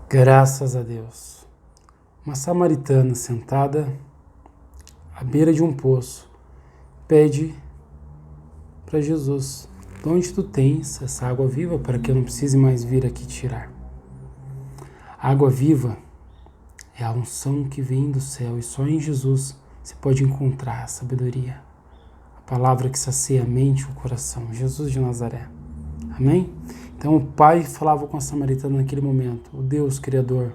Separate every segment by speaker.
Speaker 1: Graças a Deus. Uma samaritana sentada à beira de um poço pede para Jesus: de onde tu tens essa água viva para que eu não precise mais vir aqui tirar? A água viva é a unção que vem do céu e só em Jesus você pode encontrar a sabedoria, a palavra que sacia a mente e o coração, Jesus de Nazaré. Amém? Então o pai falava com a samaritana naquele momento, o Deus Criador,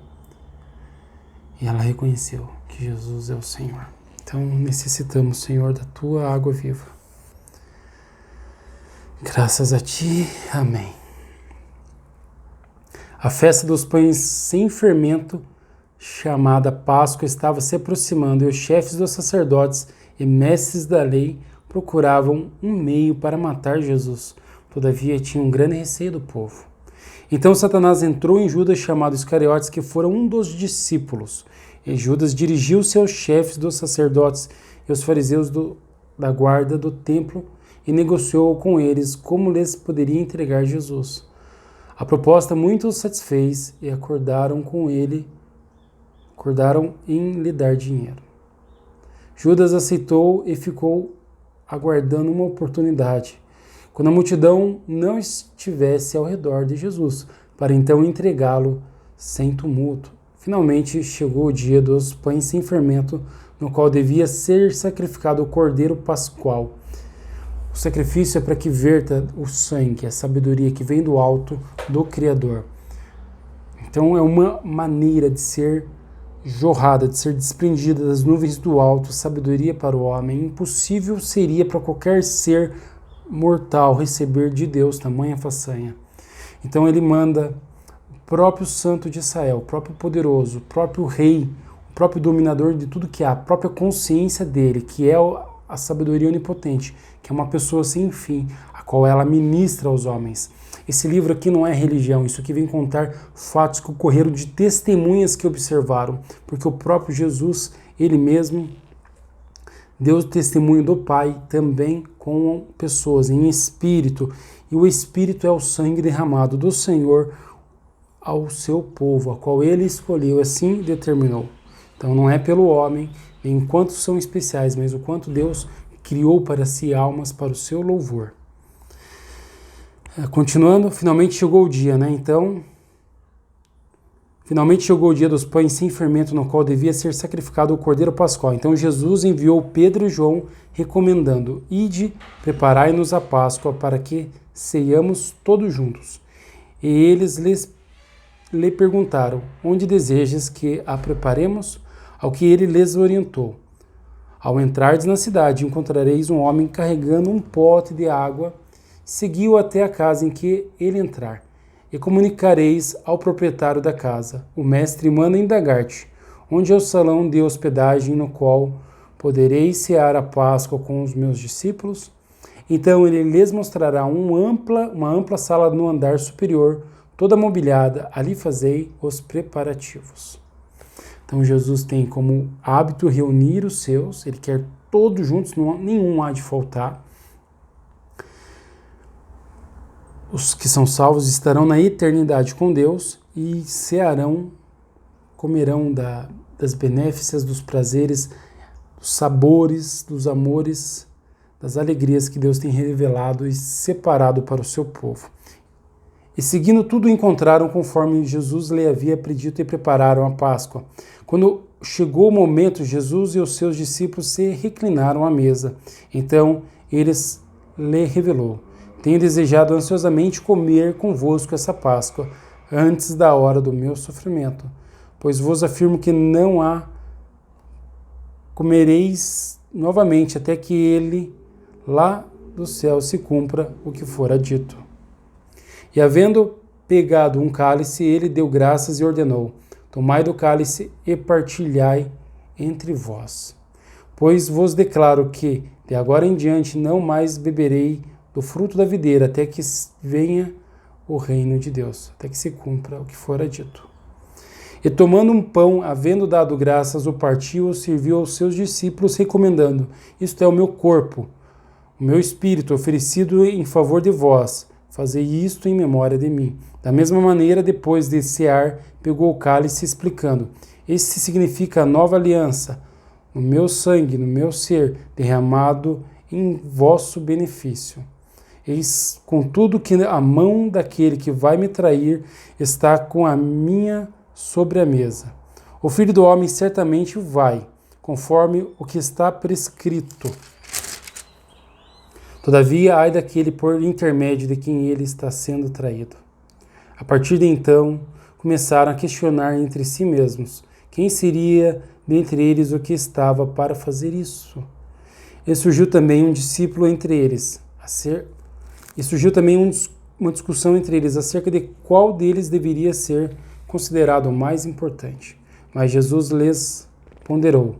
Speaker 1: e ela reconheceu que Jesus é o Senhor. Então necessitamos, Senhor, da tua água viva. Graças a ti, amém. A festa dos pães sem fermento, chamada Páscoa, estava se aproximando e os chefes dos sacerdotes e mestres da lei procuravam um meio para matar Jesus. Todavia tinham um grande receio do povo. Então Satanás entrou em Judas, chamado Iscariotes, que fora um dos discípulos. E Judas dirigiu-se aos chefes dos sacerdotes e aos fariseus da guarda do templo e negociou com eles como lhes poderia entregar Jesus. A proposta muito os satisfez e acordaram em lhe dar dinheiro. Judas aceitou e ficou aguardando uma oportunidade, quando a multidão não estivesse ao redor de Jesus, para então entregá-lo sem tumulto. Finalmente chegou o dia dos pães sem fermento, no qual devia ser sacrificado o cordeiro pascual. O sacrifício é para que verta o sangue, a sabedoria que vem do alto do Criador. Então é uma maneira de ser jorrada, de ser desprendida das nuvens do alto, sabedoria para o homem. Impossível seria para qualquer ser mortal receber de Deus tamanha façanha. Então ele manda o próprio Santo de Israel, o próprio poderoso, o próprio rei, o próprio dominador de tudo que há, a própria consciência dele, que é a sabedoria onipotente, que é uma pessoa sem fim, a qual ela ministra aos homens. Esse livro aqui não é religião, isso aqui vem contar fatos que ocorreram de testemunhas que observaram, porque o próprio Jesus, ele mesmo, deu o testemunho do Pai também com pessoas em espírito, e o espírito é o sangue derramado do Senhor ao seu povo, a qual ele escolheu, assim determinou. Então não é pelo homem, nem o quanto são especiais, mas o quanto Deus criou para si almas para o seu louvor. Continuando, finalmente chegou o dia, né? Então, finalmente chegou o dia dos pães sem fermento, no qual devia ser sacrificado o cordeiro pascual. Então Jesus enviou Pedro e João, recomendando: ide, preparai-nos a Páscoa, para que ceiamos todos juntos. E eles lhe perguntaram: onde desejas que a preparemos? Ao que ele lhes orientou: ao entrardes na cidade, encontrareis um homem carregando um pote de água. Seguiu até a casa em que ele entrar, e comunicareis ao proprietário da casa: o mestre manda indagar-te, onde é o salão de hospedagem no qual podereis cear a Páscoa com os meus discípulos? Então ele lhes mostrará uma ampla sala no andar superior, toda mobiliada. Ali fazei os preparativos. Então Jesus tem como hábito reunir os seus, ele quer todos juntos, nenhum há de faltar. Os que são salvos estarão na eternidade com Deus e cearão, comerão das benéficas, dos prazeres, dos sabores, dos amores, das alegrias que Deus tem revelado e separado para o seu povo. E seguindo tudo encontraram conforme Jesus lhe havia predito e prepararam a Páscoa. Quando chegou o momento, Jesus e os seus discípulos se reclinaram à mesa. Então eles lhe revelou: tenho desejado ansiosamente comer convosco essa Páscoa, antes da hora do meu sofrimento. Pois vos afirmo que não a comereis novamente, até que ele, lá do céu, se cumpra o que fora dito. E havendo pegado um cálice, ele deu graças e ordenou: tomai do cálice e partilhai entre vós. Pois vos declaro que, de agora em diante, não mais beberei do fruto da videira, até que venha o reino de Deus, até que se cumpra o que fora dito. E tomando um pão, havendo dado graças, o partiu e serviu aos seus discípulos, recomendando: isto é o meu corpo, o meu espírito, oferecido em favor de vós. fazei isto em memória de mim. Da mesma maneira, depois de cear, pegou o cálice, explicando: Este significa a nova aliança, no meu sangue, no meu ser, derramado em vosso benefício. Eis, contudo, que a mão daquele que vai me trair está com a minha sobre a mesa. O Filho do Homem certamente vai, conforme o que está prescrito. Todavia, ai daquele por intermédio de quem ele está sendo traído. A partir de então, começaram a questionar entre si mesmos quem seria dentre eles o que estava para fazer isso. E surgiu também um discípulo entre eles, uma discussão entre eles acerca de qual deles deveria ser considerado o mais importante. Mas Jesus lhes ponderou: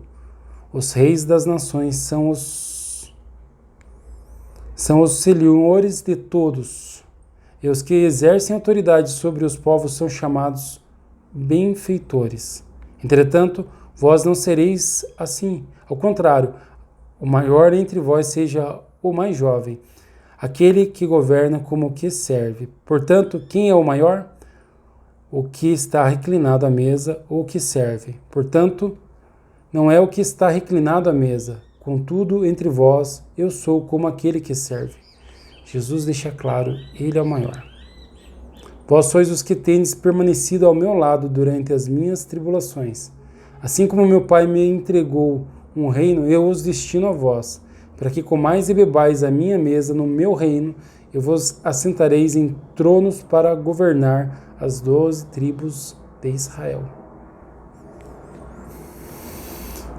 Speaker 1: os reis das nações são os senhores de todos, e os que exercem autoridade sobre os povos são chamados benfeitores. Entretanto, vós não sereis assim. Ao contrário, o maior entre vós seja o mais jovem, aquele que governa como o que serve. Portanto, quem é o maior? O que está reclinado à mesa ou o que serve. Portanto, não é o que está reclinado à mesa. Contudo, entre vós, eu sou como aquele que serve. Jesus deixa claro, ele é o maior. Vós sois os que tendes permanecido ao meu lado durante as minhas tribulações. Assim como meu Pai me entregou um reino, eu os destino a vós, para que comais e bebais a minha mesa no meu reino, e vos assentareis em tronos para governar as 12 tribos de Israel.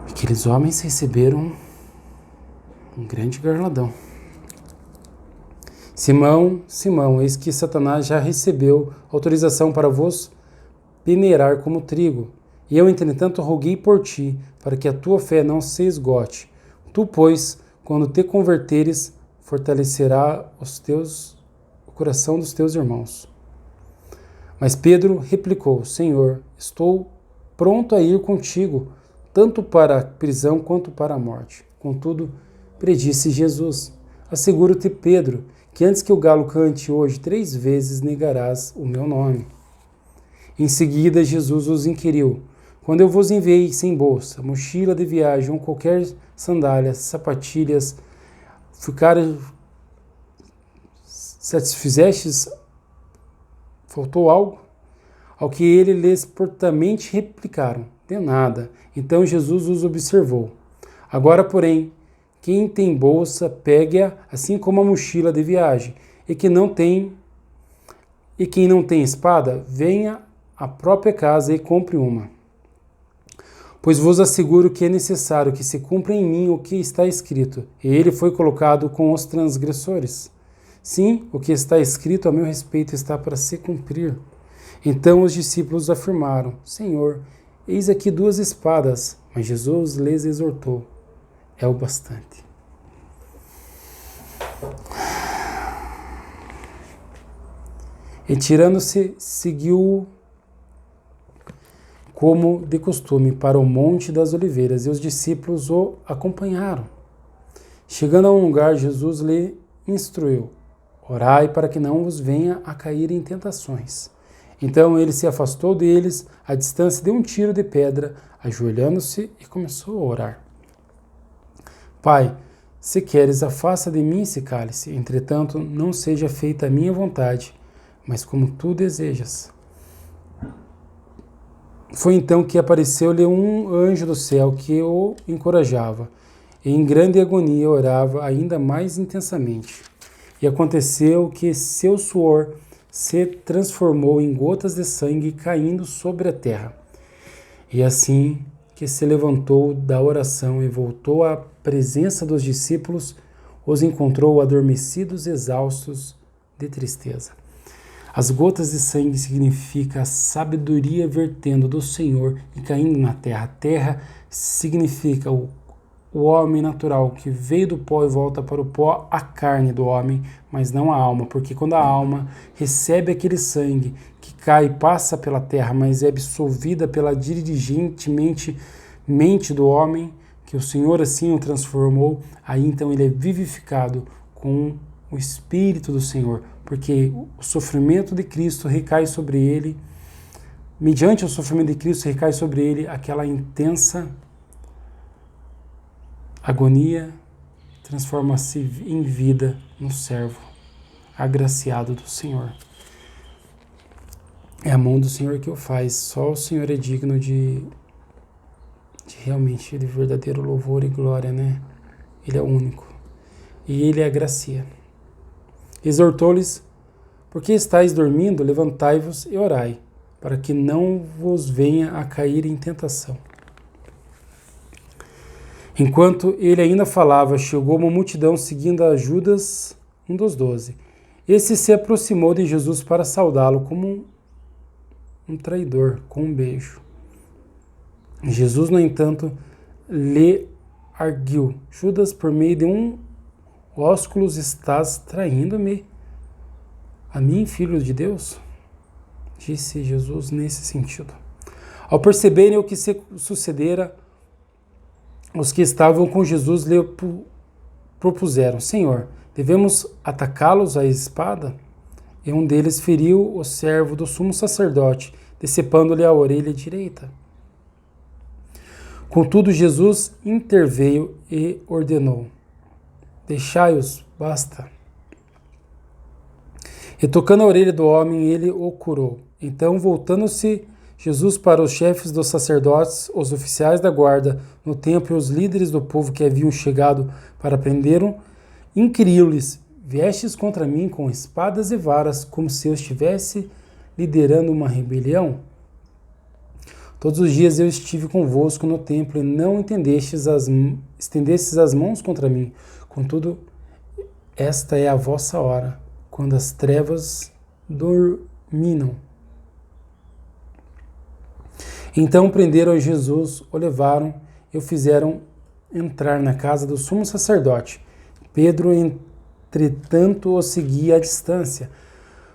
Speaker 1: Aqueles homens receberam um grande galardão. Simão, Simão, eis que Satanás já recebeu autorização para vos peneirar como trigo. E eu, entretanto, roguei por ti, para que a tua fé não se esgote. Tu, pois, quando te converteres, fortalecerá o coração dos teus irmãos. Mas Pedro replicou: Senhor, estou pronto a ir contigo, tanto para a prisão quanto para a morte. Contudo, predisse Jesus: Asseguro-te, Pedro, que antes que o galo cante hoje 3 vezes negarás o meu nome. Em seguida, Jesus os inquiriu: Quando eu vos enviei sem bolsa, mochila de viagem ou qualquer sandália, sapatilhas, satisfizestes? Faltou algo? Ao que ele lhes prontamente replicaram: De nada. Então Jesus os observou: Agora, porém, quem tem bolsa, pegue-a, assim como a mochila de viagem, e quem não tem espada, venha à própria casa e compre uma. Pois vos asseguro que é necessário que se cumpra em mim o que está escrito, e ele foi colocado com os transgressores. Sim, o que está escrito a meu respeito está para se cumprir. Então os discípulos afirmaram: Senhor, eis aqui 2 espadas. Mas Jesus lhes exortou: é o bastante. E tirando-se, seguiu como de costume para o Monte das Oliveiras, e os discípulos o acompanharam. Chegando a um lugar, Jesus lhe instruiu: Orai para que não vos venha a cair em tentações. Então ele se afastou deles à distância de um tiro de pedra, ajoelhando-se e começou a orar. Pai, se queres, afasta de mim esse cálice, entretanto, não seja feita a minha vontade, mas como tu desejas. Foi então que apareceu-lhe um anjo do céu que o encorajava, e em grande agonia orava ainda mais intensamente. E aconteceu que seu suor se transformou em gotas de sangue caindo sobre a terra. E assim que se levantou da oração e voltou à presença dos discípulos, os encontrou adormecidos, exaustos de tristeza. As gotas de sangue significa a sabedoria vertendo do Senhor e caindo na terra. A terra significa o homem natural que veio do pó e volta para o pó, a carne do homem, mas não a alma, porque quando a alma recebe aquele sangue que cai e passa pela terra, mas é absolvida pela diligentemente mente do homem, que o Senhor assim o transformou, aí então ele é vivificado com o Espírito do Senhor, porque o sofrimento de Cristo recai sobre ele, mediante o sofrimento de Cristo recai sobre ele aquela intensa agonia, transforma-se em vida no servo agraciado do Senhor. É a mão do Senhor que o faz, só o Senhor é digno de realmente de verdadeiro louvor e glória, né? Ele é o único. E ele agracia. Exortou-lhes: por que estáis dormindo? Levantai-vos e orai, para que não vos venha a cair em tentação. Enquanto ele ainda falava, chegou uma multidão seguindo a Judas, um dos 12. Esse se aproximou de Jesus para saudá-lo como um traidor, com um beijo. Jesus, no entanto, lhe arguiu: Judas, por meio de um ósculo estás traindo-me a mim, filho de Deus? Disse Jesus nesse sentido. Ao perceberem o que se sucedera, os que estavam com Jesus lhe propuseram: Senhor, devemos atacá-los à espada? E um deles feriu o servo do sumo sacerdote, decepando-lhe a orelha direita. Contudo, Jesus interveio e ordenou: deixai-os, basta. E tocando a orelha do homem, ele o curou. Então, voltando-se Jesus para os chefes dos sacerdotes, os oficiais da guarda no templo e os líderes do povo que haviam chegado para prendê-lo, inquiriu-lhes: viestes contra mim com espadas e varas, como se eu estivesse liderando uma rebelião? Todos os dias eu estive convosco no templo e não estendestes as mãos contra mim. Contudo, esta é a vossa hora, quando as trevas dorminam. Então prenderam Jesus, o levaram e o fizeram entrar na casa do sumo sacerdote. Pedro, entretanto, o seguia à distância.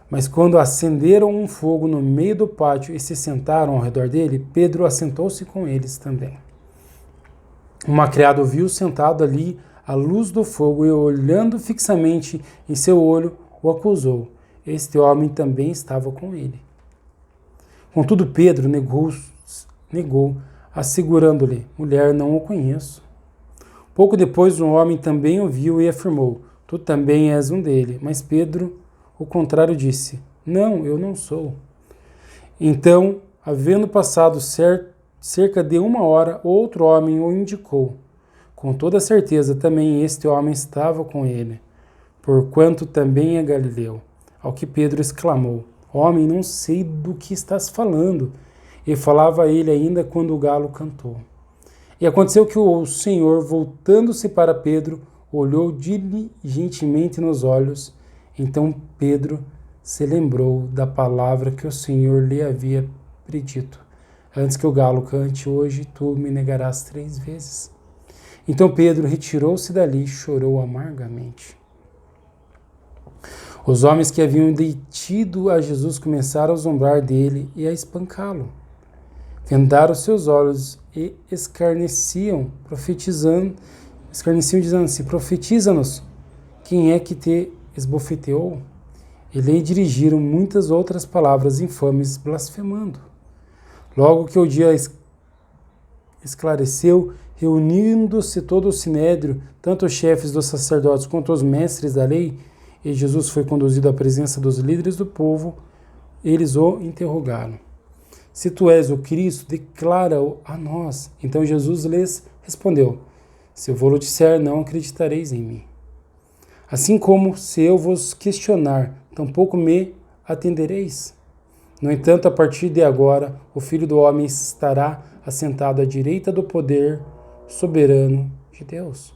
Speaker 1: Mas quando acenderam um fogo no meio do pátio e se sentaram ao redor dele, Pedro assentou-se com eles também. Uma criada o viu sentado ali à luz do fogo e, olhando fixamente em seu olho, o acusou. Este homem também estava com ele. Contudo, Pedro negou, assegurando-lhe: mulher, não o conheço. Pouco depois, um homem também o viu e afirmou: tu também és um dele. Mas Pedro, o contrário, disse: não, eu não sou. Então, havendo passado cerca de 1 hora, outro homem o indicou. Com toda certeza, também este homem estava com ele, porquanto também é galileu. Ao que Pedro exclamou: homem, não sei do que estás falando. E falava ele ainda quando o galo cantou. E aconteceu que o Senhor, voltando-se para Pedro, olhou diligentemente nos olhos. Então Pedro se lembrou da palavra que o Senhor lhe havia predito: antes que o galo cante, hoje tu me negarás 3 vezes. Então Pedro retirou-se dali e chorou amargamente. Os homens que haviam detido a Jesus começaram a zombar dele e a espancá-lo. Vendaram seus olhos e escarneciam, dizendo assim: profetiza-nos, quem é que te esbofeteou? E lhe dirigiram muitas outras palavras infames, blasfemando. Logo que o dia esclareceu, reunindo-se todo o sinédrio, tanto os chefes dos sacerdotes quanto os mestres da lei, e Jesus foi conduzido à presença dos líderes do povo, eles o interrogaram: se tu és o Cristo, declara-o a nós. Então Jesus lhes respondeu: se eu vou-lo disser, não acreditareis em mim. Assim como, se eu vos questionar, tampouco me atendereis. No entanto, a partir de agora, o Filho do Homem estará assentado à direita do poder soberano de Deus.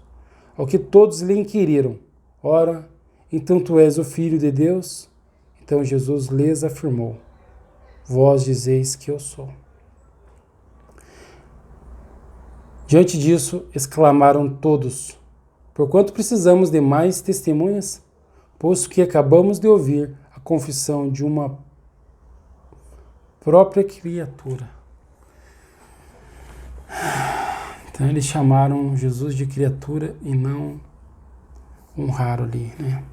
Speaker 1: Ao que todos lhe inquiriram: ora, então tu és o Filho de Deus? Então Jesus lhes afirmou: vós dizeis que eu sou. Diante disso, exclamaram todos: porquanto precisamos de mais testemunhas? Posto que acabamos de ouvir a confissão de uma própria criatura. Então eles chamaram Jesus de criatura e não honraram ali, né?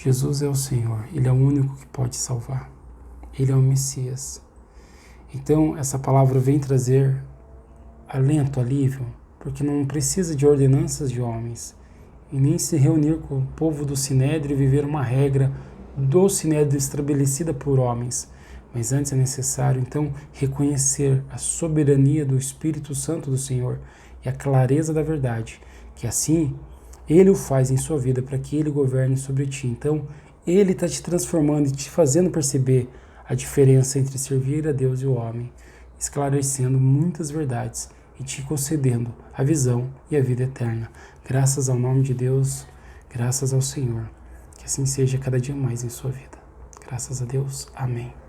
Speaker 1: Jesus é o Senhor, Ele é o único que pode salvar. Ele é o Messias. Então, essa palavra vem trazer alento, alívio, porque não precisa de ordenanças de homens, e nem se reunir com o povo do Sinédrio e viver uma regra do Sinédrio estabelecida por homens. Mas antes é necessário, então, reconhecer a soberania do Espírito Santo do Senhor e a clareza da verdade, que assim Ele o faz em sua vida para que Ele governe sobre ti. Então, Ele está te transformando e te fazendo perceber a diferença entre servir a Deus e o homem, esclarecendo muitas verdades e te concedendo a visão e a vida eterna. Graças ao nome de Deus, graças ao Senhor. Que assim seja cada dia mais em sua vida. Graças a Deus. Amém.